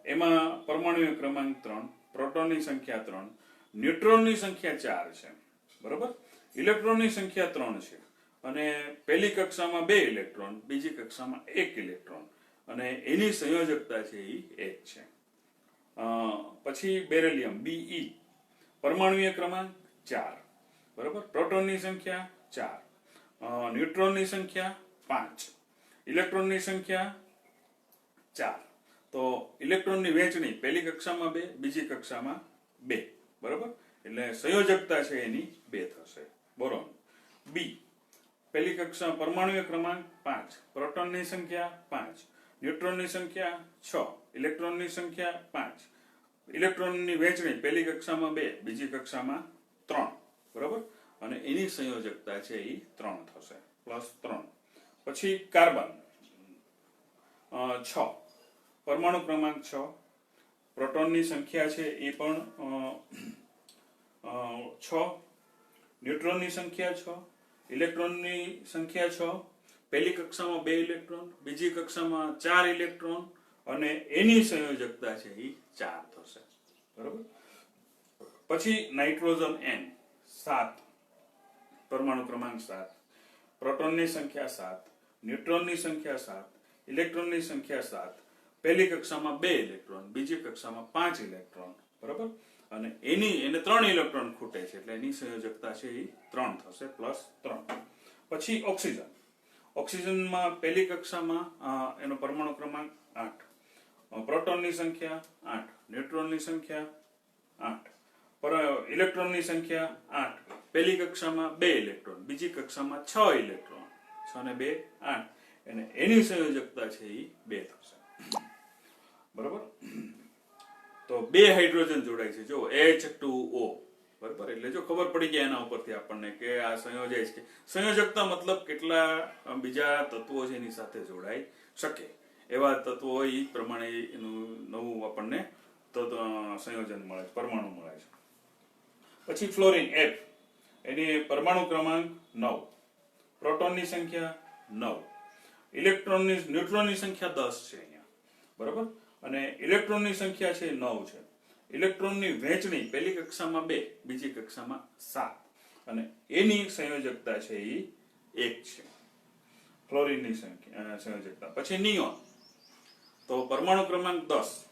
એમાં પરમાણુય ક્રમાંક 3, પ્રોટોનની સંખ્યા 3, ન્યુટ્રોનની સંખ્યા 4 છે. બરાબર, ઇલેક્ટ્રોનની સંખ્યા 3 છે, અને પહેલી કક્ષામાં 2 ઇલેક્ટ્રોન, બીજી કક્ષામાં 1 ઇલેક્ટ્રોન, અને એની સંયોજકતા છે એ 1 છે. પછી બેરિલિયમ Be, પરમાણુય ક્રમાંક 4. બરાબર, પ્રોટોનની સંખ્યા 4, ન્યુટ્રોનની સંખ્યા 5, ઇલેક્ટ્રોનની સંખ્યા 4, તો ઇલેક્ટ્રોનની વહેંચણી પહેલી કક્ષામાં 2, બીજી કક્ષામાં 2, બરાબર? એટલે સંયોજકતા છે એની 2 થશે. બોરોન. બી, પહેલી કક્ષા પરમાણુ ક્રમાંક 5, પ્રોટોનની સંખ્યા 5, ન્યુટ્રોનની સંખ્યા 6, ઇલેક્ટ્રોનની સંખ્યા 5, ઇલેક્ટ્રોનની વહેંચણી પહેલી કક્ષામાં 2, બીજી કક્ષામાં 3, બરાબર? અને એની સંયોજકતા છે એ 3 થશે, +3. પછી કાર્બન 6, પરમાણુ ક્રમાંક 6, પ્રોટોનની સંખ્યા છે એ પણ 6, ન્યુટ્રોનની સંખ્યા 6, ઇલેક્ટ્રોનની સંખ્યા 6, પહેલી કક્ષામાં 2 ઇલેક્ટ્રોન, બીજી કક્ષામાં 4 ઇલેક્ટ્રોન, અને એની સંયોજકતા છે એ 4 થશે, બરાબર? પછી નાઇટ્રોજન N 7, પરમાણુ ક્રમાંક 7, પ્રોટોનની સંખ્યા 7, ન્યુટ્રોનની સંખ્યા 7, ઇલેક્ટ્રોનની સંખ્યા 7, પહેલી કક્ષામાં 2 ઇલેક્ટ્રોન, બીજી કક્ષામાં 5 ઇલેક્ટ્રોન, બરાબર? અને એને 3 ઇલેક્ટ્રોન ખૂટે છે, એટલે એની સંયોજકતા છે એ 3 થશે, +3. પછી ઓક્સિજન. ઓક્સિજનમાં પહેલી કક્ષામાં એનો પરમાણુ ક્રમાંક 8, પ્રોટોનની સંખ્યા 8, ન્યુટ્રોનની સંખ્યા 8, ઇલેક્ટ્રોનની સંખ્યા 8, પહેલી કક્ષામાં 2 ઇલેક્ટ્રોન, બીજી કક્ષામાં 6 ઇલેક્ટ્રોન, 6 ને 2 8, અને એની સંયોજકતા છે એ 2 થશે, બરાબર? તો 2 હાઇડ્રોજન જોડાય છે, જો H2O, બરાબર? એટલે જો ખબર પડી ગયા એના ઉપરથી આપણને કે આ સંયોજાય છે. સંયોજકતા મતલબ કેટલા બીજા તત્વો છે એની સાથે જોડાઈ શકે, એવા તત્વો હોય એ પ્રમાણે એનું નવું આપણને સંયોજન મળે છે, પરમાણુ મળે છે. પછી ફ્લોરિન F, એની પરમાણુ ક્રમાંક 9, પ્રોટોનની સંખ્યા 9, ન્યુટ્રોનની સંખ્યા 10 છે અહીંયા, બરાબર? અને ઇલેક્ટ્રોનની સંખ્યા છે 9 છે. ઇલેક્ટ્રોનની વહેંચણી પહેલી કક્ષામાં 2, બીજી કક્ષામાં 7, અને એની સંયોજકતા છે એ 1 છે, ફ્લોરિનની સંયોજકતા. પછી નિયોન, તો પરમાણુ ક્રમાંક 10,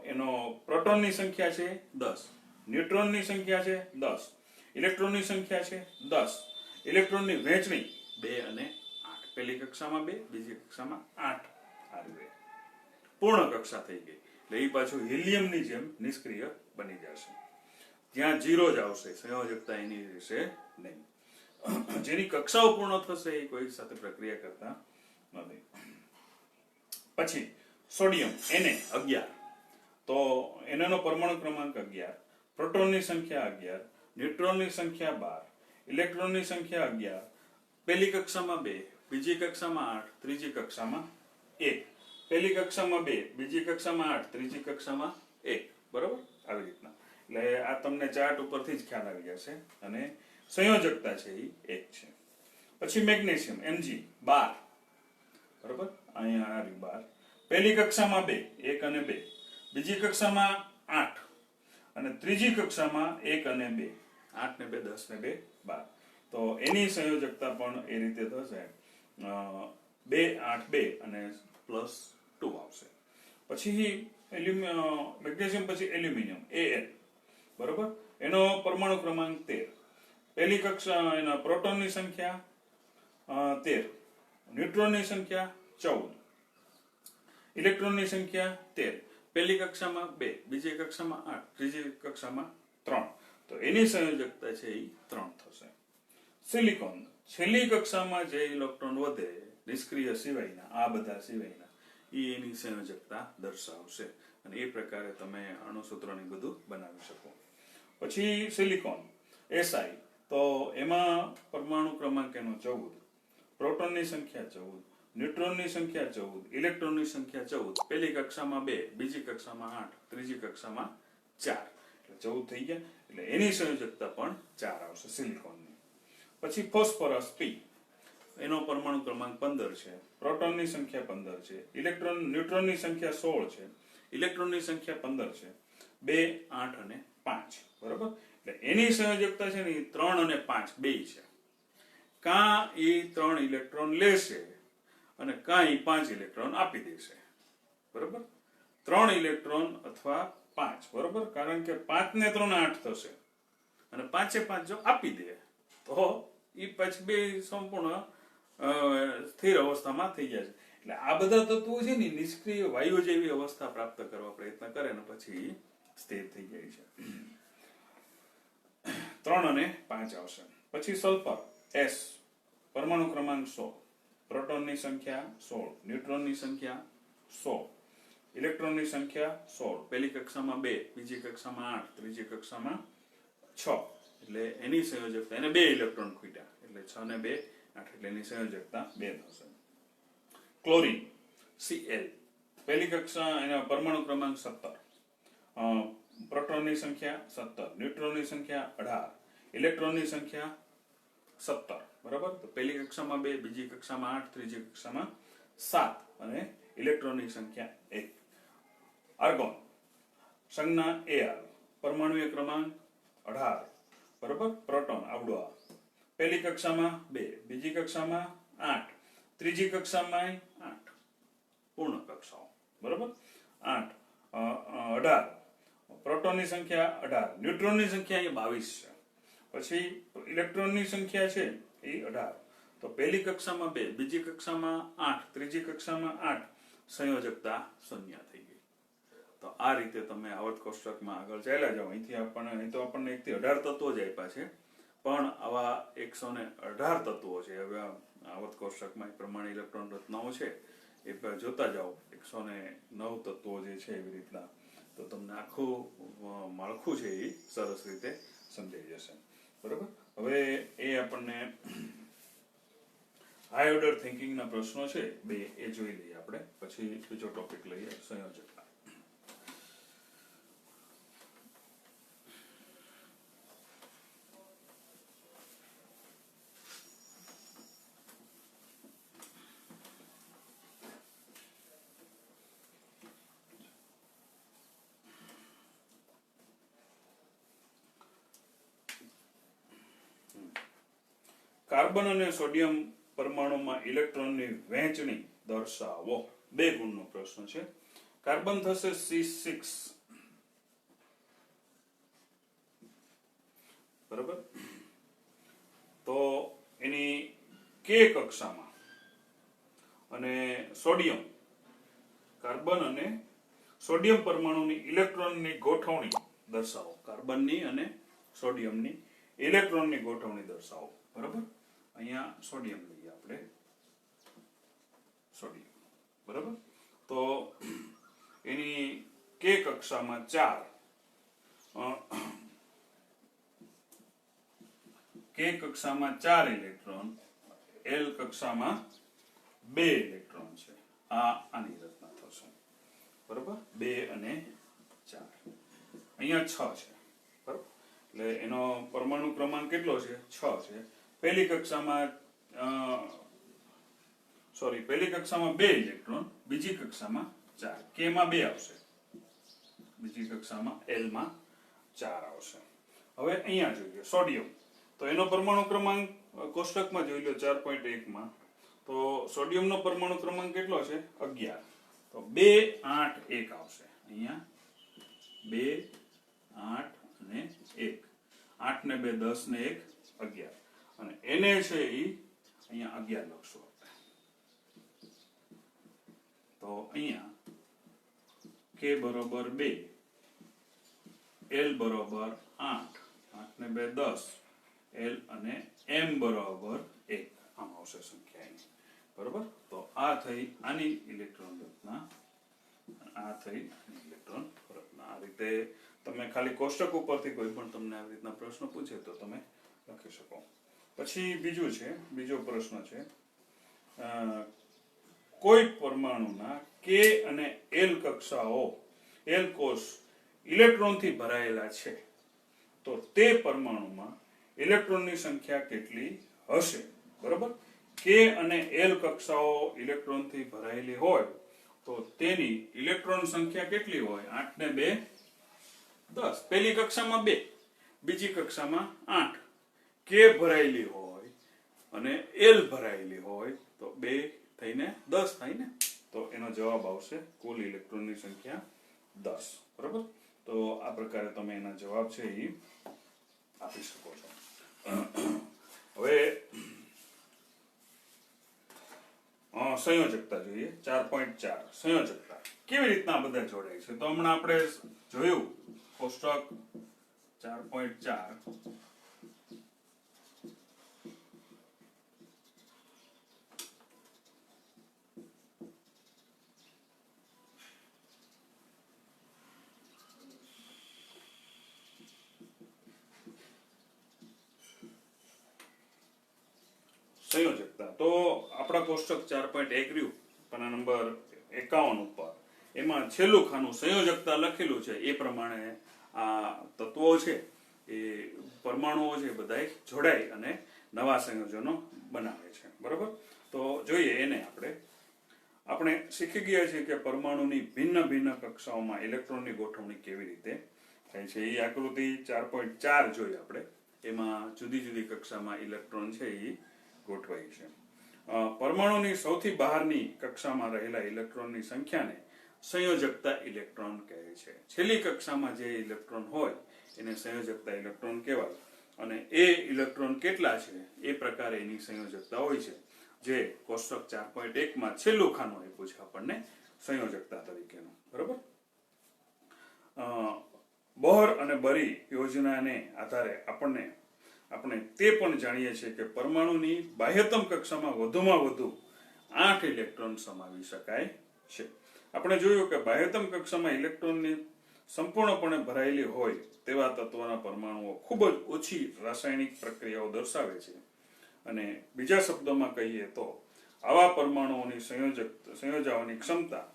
એનો પ્રોટોનની સંખ્યા છે 10, ન્યુટ્રોનની સંખ્યા છે 10, ઇલેક્ટ્રોનની સંખ્યા છે 10, ઇલેક્ટ્રોનની વહેંચણી 2 અને 8, પહેલી કક્ષામાં 2, બીજી કક્ષામાં 8 આવી પૂર્ણ કક્ષા થઈ ગઈ. એટલે એ પાછું હિલિયમની જેમ નિષ્ક્રિય બની જશે, જ્યાં 0 જ આવશે, સંયોજકતા એની રહેશે નહીં. જેની કક્ષાઓ પૂર્ણ થશે એ કોઈ સાથે પ્રક્રિયા કરતા નથી. પછી સોડિયમ Na 11, તો એનો પરમાણુ ક્રમાંક 11, પ્રોટોનની સંખ્યા 11, ન્યુટ્રોનની સંખ્યા 12, ઇલેક્ટ્રોનની સંખ્યા 11, પહેલી કક્ષામાં 2, બીજી કક્ષામાં 8, ત્રીજી કક્ષામાં 1, પહેલી કક્ષામાં 2, બીજી કક્ષામાં 8, ત્રીજી કક્ષામાં 1, બરાબર? આવી રીતના. એટલે આ તમને ચાર્ટ ઉપરથી જ ખ્યાલ આવી જશે, અને સંયોજકતા છે એ 1 છે. પછી મેગ્નેશિયમ Mg 12, બરાબર? અહીંયા આવી 12, પહેલી કક્ષામાં 2, 1 અને 2, બીજી કક્ષામાં 8, અને ત્રીજી કક્ષામાં 1 અને 2, 8 ને 2 10 ને 2 12. તો એની સંયોજકતા પણ એ રીતે થશે, 2 8 2 અને +2 આવશે. પછી મેગ્નેશિયમ, પછી એલ્યુમિનિયમ Al, બરાબર? એનો પરમાણુ ક્રમાંક 13, પહેલી કક્ષા એના પ્રોટોનની સંખ્યા 13, ન્યુટ્રોનની સંખ્યા 14, ઇલેક્ટ્રોનની સંખ્યા 13, પહેલી કક્ષામાં 2, બીજી કક્ષામાં 8, ત્રીજી કક્ષામાં 3. તો એની સંયોજકતા છે એ 3 થશે. સિલિકોન, છેલ્લી કક્ષામાં જે ઇલેક્ટ્રોન વધે નિષ્ક્રિય સિવાયના, આ બધા સિવાયના, એની સંયોજકતા દર્શાવશે, અને એ પ્રકારે તમે અણુસૂત્રોને બધું બનાવી શકો. પછી સિલિકોન Si, તો એમાં પરમાણુ ક્રમાંક એનો 14, પ્રોટોનની સંખ્યા 14, ન્યુટ્રોનની સંખ્યા 14, ઇલેક્ટ્રોનની સંખ્યા 14, પહેલી કક્ષામાં 2, બીજી કક્ષામાં 8, ત્રીજી કક્ષામાં 4, એટલે 14 થઈ ગયા. એટલે એની સંયોજકતા પણ 4 આવશે સિલિકોનની. પછી ફોસ્ફરસ P, એનો પરમાણુ ક્રમાંક 15 છે, પ્રોટોનની સંખ્યા 15 છે, ન્યુટ્રોનની સંખ્યા 16 છે, ઇલેક્ટ્રોનની સંખ્યા 15 છે, 2 8 અને 5, બરાબર? એટલે એની સંયોજકતા છે ને 3 અને 5 બે છે. કાં એ 3 ઇલેક્ટ્રોન લેશે અને કાં એ 5 ઇલેક્ટ્રોન આપી દેશે, બરાબર? 3 ઇલેક્ટ્રોન અથવા 5, બરાબર? કારણ કે 5 ને 3 8 થશે, અને 5 એ 5 જો આપી દે તો એ પછી બે સંપૂર્ણ સ્થિર અવસ્થામાં થઈ જાય છે. એટલે આ બધા તત્વો છે ને નિષ્ક્રિય વાયુ જેવી અવસ્થા પ્રાપ્ત કરવા પ્રયત્ન કરે ને પછી સ્થિર થઈ જાય છે. 3 અને 5 આવશે. પછી સલ્ફર S, પરમાણુ ક્રમાંક 16, પ્રોટોનની સંખ્યા 16, ન્યુટ્રોનની સંખ્યા 16, ઇલેક્ટ્રોનની સંખ્યા 16. પહેલી કક્ષામાં 2, બીજી કક્ષામાં 8, ત્રીજી કક્ષામાં 6. એટલે એની સંયોજકતા, એને 2 ઇલેક્ટ્રોન ખૂટ્યા એટલે 6 ને 2 8, એટલે એની સંયોજકતા 2 થશે. ક્લોરીન Cl, પહેલી કક્ષા, એના પરમાણુ ક્રમાંક 17, પ્રોટોનની સંખ્યા 17, ન્યુટ્રોનની સંખ્યા 18, ઇલેક્ટ્રોનની સંખ્યા 17. બરાબર. તો પહેલી કક્ષામાં 2, બીજી કક્ષામાં 8, ત્રીજી કક્ષામાં 7 અને ઇલેક્ટ્રોનની સંખ્યા 1. આર્ગોન સંજ્ઞા Ar, પરમાણુ ક્રમાંક 18. બરાબર. પ્રોટોન આવડો આ પહેલી કક્ષામાં 2, બીજી કક્ષામાં 8, ત્રીજી કક્ષામાં 8, પૂર્ણ કક્ષાઓ. બરાબર. 8 18, પ્રોટોનની સંખ્યા 18, ન્યુટ્રોનની સંખ્યા અહીંયા 22 છે. પછી ઇલેક્ટ્રોનની સંખ્યા છે એ 18. તો પહેલી કક્ષામાં 2, બીજી કક્ષામાં 8, ત્રીજી કક્ષામાં 8, સંયોજકતા 0 થઈ ગઈ. તો આ રીતે તમે આવર્ત કોષ્ટકમાં આગળ ચાલ્યા જાઓ. અહીં તો આપણને 1 થી 18 તત્વો જ આપ્યા છે, પણ આવા 118 તત્વો છે. હવે આવર્ત કોષ્ટકમાં એ પ્રમાણે ઇલેક્ટ્રોન રચનાઓ છે એ જોતા જાઓ. 109 તત્વો જે છે એવી રીતના, તો તમને આખું માળખું છે એ સરસ રીતે સમજાઈ જશે. બરાબર. હવે એ આપણને હાઈ ઓર્ડર થિંકિંગના પ્રશ્નો છે 2, એ જોઈ લઈએ આપણે. પછી બીજો ટોપિક લઈએ, સંયોજકતા. કાર્બન અને સોડિયમ પરમાણુમાં ઇલેક્ટ્રોનની વહેંચણી દર્શાવો. 2 ગુણનો પ્રશ્ન છે. કાર્બન થશે C6. બરાબર. તો એની K કક્ષામાં, અને સોડિયમ, કાર્બન અને સોડિયમ પરમાણુની ઇલેક્ટ્રોનની ગોઠવણી દર્શાવો. કાર્બનની અને સોડિયમની ઇલેક્ટ્રોનની ગોઠવણી દર્શાવો. બરાબર. અહીંયા સોડિયમ લઈએ આપણે. સોડિયમ. બરાબર. તો એની K કક્ષામાં 4, K કક્ષામાં 4 ઇલેક્ટ્રોન, L કક્ષામાં 2 ઇલેક્ટ્રોન છે. આની રચના થશે. બરાબર. 2 અને 4. અહીંયા 6 છે. બરાબર. એટલે એનો પરમાણુ ક્રમાંક કેટલો છે? 6 છે. પહેલી કક્ષામાં 2 ઇલેક્ટ્રોન, બીજી કક્ષામાં 4, K માં 2 આવશે, બીજી કક્ષામાં L માં 4 આવશે. હવે અહીંયા જોઈએ સોડિયમ. તો એનો પરમાણુ ક્રમાંક કોષ્ટકમાં જોઈ લો 4.1 માં. તો સોડિયમનો પરમાણુ ક્રમાંક કેટલો છે? 11. તો 2 8 1 આવશે. અહીંયા 2 8 અને 1, 8 ને 2 10 ને 1 11, અને એને છે એ અહીંયા 11 લખશું આપણે. તો અહીંયા K બરોબર 2, L બરોબર 8, 8 ને 2 10, L અને M બરોબર 1 આમ આવશે સંખ્યા એની. બરોબર. તો આ થઈ આની ઇલેક્ટ્રોન રચના, આ થઈ ઇલેક્ટ્રોન રચના. આ રીતે તમે ખાલી કોષ્ટક ઉપરથી કોઈ પણ તમને આવી રીતના પ્રશ્ન પૂછે તો તમે લખી શકો. પછી બીજું છે, બીજો પ્રશ્ન છે, કોઈ પરમાણુના K અને L કક્ષાઓ, L કોષ ઇલેક્ટ્રોનથી ભરાયેલા છે, તો તે પરમાણુમાં ઇલેક્ટ્રોનની સંખ્યા કેટલી હશે? બરોબર. K અને L કક્ષાઓ ઇલેક્ટ્રોનથી ભરાયેલી હોય તો તેની ઇલેક્ટ્રોન સંખ્યા કેટલી હોય? 8 ને 2 10. પહેલી કક્ષામાં 2, બીજી કક્ષામાં 8, K ભરાયેલી હોય અને L ભરાયેલી હોય તો 2 થઈને 10 થાય ને. તો એનો જવાબ આવશે કુલ ઇલેક્ટ્રોનની સંખ્યા 10. બરાબર. તો આ પ્રકારે તમે એના જવાબ છે એ આપી શકો છો. હવે સંયોજકતા જોઈએ 4.4 સંયોજકતા કેવી રીતના બધા જોડાય છે. તો હમણાં આપણે જોયું કોષ્ટક 4.4 સંયોજકતા. તો આપણા કોષ્ટક 4.1 રહ્યું પાના નંબર 51 ઉપર, એમાં છેલ્લું ખાનું સંયોજકતા લખેલું છે. એ પ્રમાણે આ તત્વો છે એ પરમાણુઓ છે બધા જોડાય અને નવા સંયોજનો બનાવે છે. બરોબર. તો જોઈએ એને આપણે શીખી ગયા છીએ કે પરમાણુની ભિન્ન ભિન્ન કક્ષાઓમાં ઇલેક્ટ્રોનની ગોઠવણી કેવી રીતે થાય છે. એ આકૃતિ 4.4 જોઈએ આપણે. એમાં જુદી જુદી કક્ષામાં ઇલેક્ટ્રોન છે એ ગોઠવાય છે. પરમાણુની સૌથી બહારની કક્ષામાં રહેલા ઇલેક્ટ્રોનની સંખ્યાને સંયોજકતા ઇલેક્ટ્રોન કહે છે. છેલ્લી કક્ષામાં જે ઇલેક્ટ્રોન હોય એને સંયોજકતા ઇલેક્ટ્રોન કહેવાય અને એ ઇલેક્ટ્રોન કેટલા છે એ પ્રકારે એની સંયોજકતા હોય છે, જે કોષ્ટક 4.1 માં છેલ્લું ખાનું આપ્યું છે આપણને સંયોજકતા તરીકેનું. બરોબર. બોહર અને બરી યોજનાને આધારે આપણે તે પણ જાણીએ છીએ કે પરમાણુની બાહ્યતમ કક્ષામાં વધુમાં વધુ 8 ઇલેક્ટ્રોન સમાવી શકાય છે. આપણે જોયું કે બાહ્યતમ કક્ષામાં ઇલેક્ટ્રોનની સંપૂર્ણપણે ભરાયેલી હોય તેવા તત્વોના પરમાણુઓ ખૂબ જ ઓછી રાસાયણિક પ્રક્રિયાઓ દર્શાવે છે. અને બીજા શબ્દોમાં કહીએ તો આવા પરમાણુઓની સંયોજવાની ક્ષમતા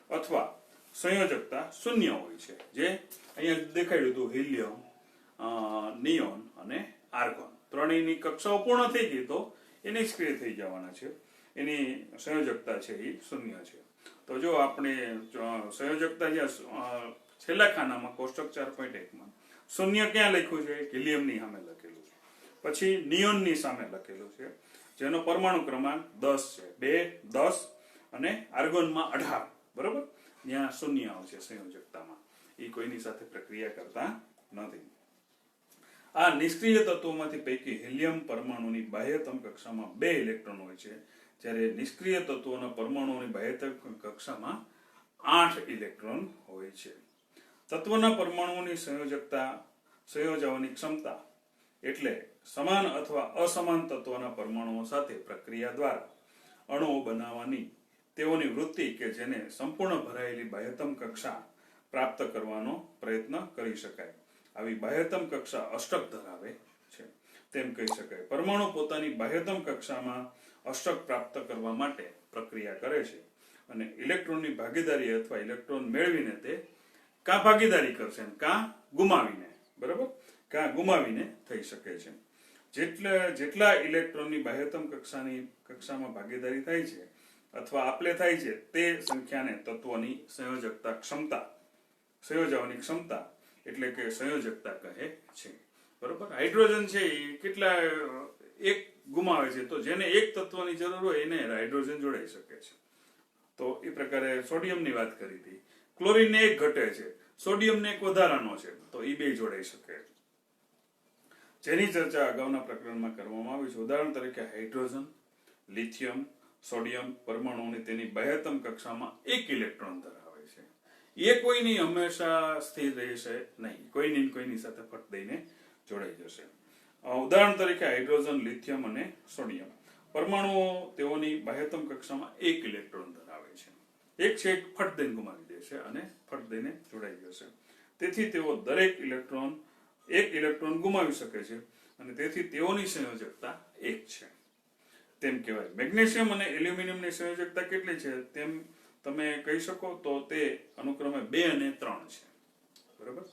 અથવા સંયોજકતા શૂન્ય હોય છે. જે અહીંયા દેખાડ્યું હતું હિલિયમ, નિયોન અને આર્ગોન ત્રણેયની કક્ષાઓ પૂર્ણ થઈ ગઈ તો એ નિષ્ક્રિય થઈ જવાના છે. એની સંયોજકતા છે એ શૂન્ય છે. તો જો આપણે સંયોજકતા જ્યાં છેલ્લા ખાનામાં કોષ્ટક 4.1 માં શૂન્ય ક્યાં લખ્યું છે? હિલિયમની સામે લખેલું છે. પછી નિયોનની સામે લખેલું છે જેનો પરમાણુ ક્રમાંક 10 છે. 2, 10 અને આર્ગોનમાં 18. બરોબર. ત્યાં શૂન્ય આવશે સંયોજકતામાં. એ કોઈની સાથે પ્રક્રિયા કરતા નથી. આ નિષ્ક્રિય તત્વોમાંથી પૈકી હિલિયમ પરમાણુની બાહ્યતમ કક્ષામાં 2 ઇલેક્ટ્રોન હોય છે, જ્યારે નિષ્ક્રિય તત્વોના પરમાણુઓની બાહ્યતમ કક્ષામાં 8 ઇલેક્ટ્રોન હોય છે. તત્વના પરમાણુઓની સંયોજવાની ક્ષમતા એટલે સમાન અથવા અસમાન તત્વના પરમાણુઓ સાથે પ્રક્રિયા દ્વારા અણુઓ બનાવવાની તેઓની વૃત્તિ કે જેને સંપૂર્ણ ભરાયેલી બાહ્યતમ કક્ષા પ્રાપ્ત કરવાનો પ્રયત્ન કરી શકાય. આવી બાહ્યતમ કક્ષા અષ્ટક ધરાવે છે તેમ કહી શકાય. પરમાણુ પોતાની બાહ્યતમ કક્ષામાં અષ્ટક પ્રાપ્ત કરવા માટે પ્રક્રિયા કરે છે અને ઇલેક્ટ્રોનની ભાગીદારી અથવા ઇલેક્ટ્રોન મેળવીને તે કાં ભાગીદારી કરશે કાં ગુમાવીને. બરાબર. કાં ગુમાવીને થઈ શકે છે. જેટલા ઇલેક્ટ્રોનની બાહ્યતમ કક્ષામાં ભાગીદારી થાય છે અથવા આપલે થાય છે તે સંખ્યાને તત્વની સંયોજવાની ક્ષમતા એટલે કે સંયોજકતા કહે છે. બરોબર. હાઇડ્રોજન છે એ કેટલા એક ગુમાવે છે, તો જેને એક તત્વની જરૂર હોય એને હાઇડ્રોજન જોડાઈ શકે છે. તો એ પ્રકારે સોડિયમની વાત કરી હતી. ક્લોરીનને એક ઘટે છે, સોડિયમને એક વધારાનો છે, તો એ બે જોડાઈ શકે, જેની ચર્ચા અગાઉના પ્રકરણમાં કરવામાં આવી છે. ઉદાહરણ તરીકે હાઇડ્રોજન, લિથિયમ, સોડિયમ પરમાણુઓની તેની બાહ્યતમ કક્ષામાં 1 ઇલેક્ટ્રોન ધરાવે છે. એ કોઈની હંમેશા સ્થિર રહેશે નહીં, કોઈની સાથે ફટ દઈને જોડાઈ જશે. ઉદાહરણ તરીકે હાઇડ્રોજન, લિથિયમ અને સોડિયમ પરમાણુઓ તેઓની બાહ્યતમ કક્ષામાં 1 ઇલેક્ટ્રોન ધરાવે છે. એક છે ફટ દઈને ગુમાવી દેશે અને ફટ દઈને જોડાઈ જશે. તેથી તેઓ દરેક એક ઇલેક્ટ્રોન ગુમાવી શકે છે અને તેથી તેઓની સંયોજકતા 1 છે તેમ કહેવાય. મેગ્નેશિયમ અને એલ્યુમિનિયમની સંયોજકતા કેટલી છે તેમ તમે કહી શકો તો તે અનુક્રમે 2 અને 3 છે. બરાબર.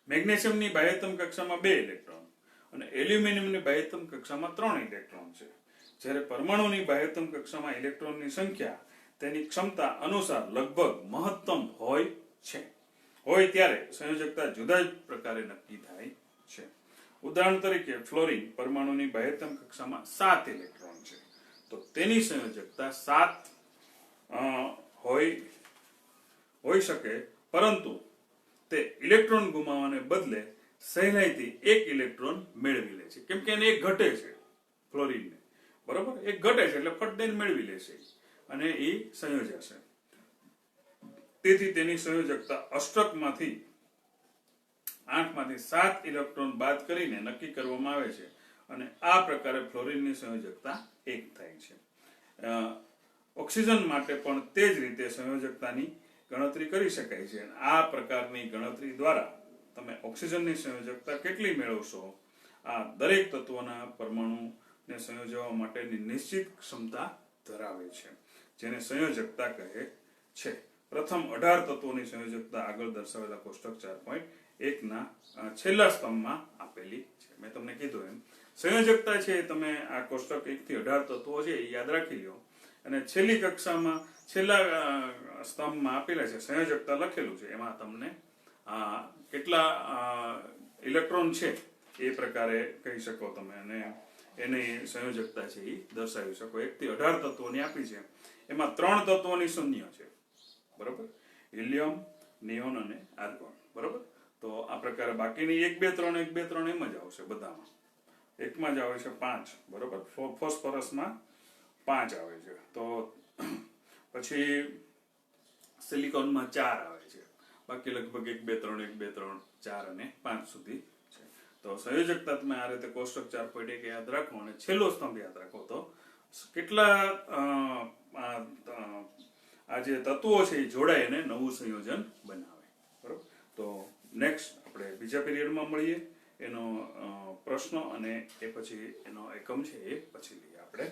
મેગ્નેશિયમની બાહ્યતમ કક્ષામાં 2 ઇલેક્ટ્રોન અને એલ્યુમિનિયમની બાહ્યતમ કક્ષામાં 3 ઇલેક્ટ્રોન છે. જ્યારે પરમાણુની બાહ્યતમ કક્ષામાં ઇલેક્ટ્રોનની સંખ્યા તેની ક્ષમતા અનુસાર લગભગ મહત્તમ હોય ત્યારે સંયોજકતા જુદા જ પ્રકારે નક્કી થાય છે. ઉદાહરણ તરીકે ફ્લોરિન પરમાણુની બાહ્યતમ કક્ષામાં 7 ઇલેક્ટ્રોન છે, તો તેની સંયોજકતા 7 હોઈ શકે, પરંતુ તે ઇલેક્ટ્રોન ગુમાવવાને બદલે સહેલાઈથી 1 ઇલેક્ટ્રોન મેળવી લે છે, કેમ કે એને એક ઘટે છે ફ્લોરિનને. બરોબર. એક ઘટે છે એટલે ફટ દઈને મેળવી લેશે. અને એ સંયોજાશે. તેથી તેની સંયોજકતા અષ્ટકમાંથી 8માંથી 7 ઇલેક્ટ્રોન બાદ કરીને નક્કી કરવામાં આવે છે અને આ પ્રકારે ફ્લોરિનની સંયોજકતા 1 થાય છે. ઓક્સિજન માટે પણ તે જ રીતે સંયોજકતાની ગણતરી કરી શકાય છે. આ પ્રકારની ગણતરી દ્વારા તમે ઓક્સિજનની સંયોજકતા કેટલી મેળવશો, આ દરેક તત્વોના પરમાણુને સંયોજવા માટેની નિશ્ચિત ક્ષમતા ધરાવે છે, જેને સંયોજકતા કહે છે. પ્રથમ 18 તત્વોની સંયોજકતા આગળ દર્શાવેલા કોષ્ટક 4.1 ના છેલ્લા સ્તંભમાં આપેલી છે. મેં તમને કીધું એમ સંયોજકતા છે તમે આ કોષ્ટક 1 થી 18 તત્વો છે એ યાદ રાખી લો અને છેલ્લી કક્ષામાં છેલ્લા સ્તંભમાં આપેલા છે સંયોજકતા લખેલું છે, એમાં તમને કેટલા ઇલેક્ટ્રોન છે એ પ્રકારે કહી શકો તમે અને એની સંયોજકતા છે એ દર્શાવી શકો. 1 થી 18 તત્વોની આપી છે, એમાં 3 તત્વોની શૂન્ય છે, બરોબર, હિલિયમ, નિયોન અને આર્ગોન, બરોબર. તો આ પ્રકારે બાકીની 1 2 3 1 2 3 એમ જ આવશે બધામાં. એકમાં જ આવે છે 5, બરોબર, ફોસ્ફરસમાં 5 આવે છે. તો પછી સિલિકોનમાં 4 આવે છે, બાકી લગભગ 1 2 3 1 2 3 4 અને 5 સુધી છે. તો સંયોજકતા તમે આ રીતે કોષ્ટક 4.1 યાદ રાખો અને છેલ્લો સ્તંભ યાદ રાખો તો કેટલા આ જે તત્વો છે એ જોડાય અને નવું સંયોજન બનાવે, બરોબર. તો નેક્સ્ટ આપણે બીજા પીરિયડમાં મળીએ, એનો પ્રશ્ન અને એ પછી એનો એકમ છે એ પછી લઈએ આપણે.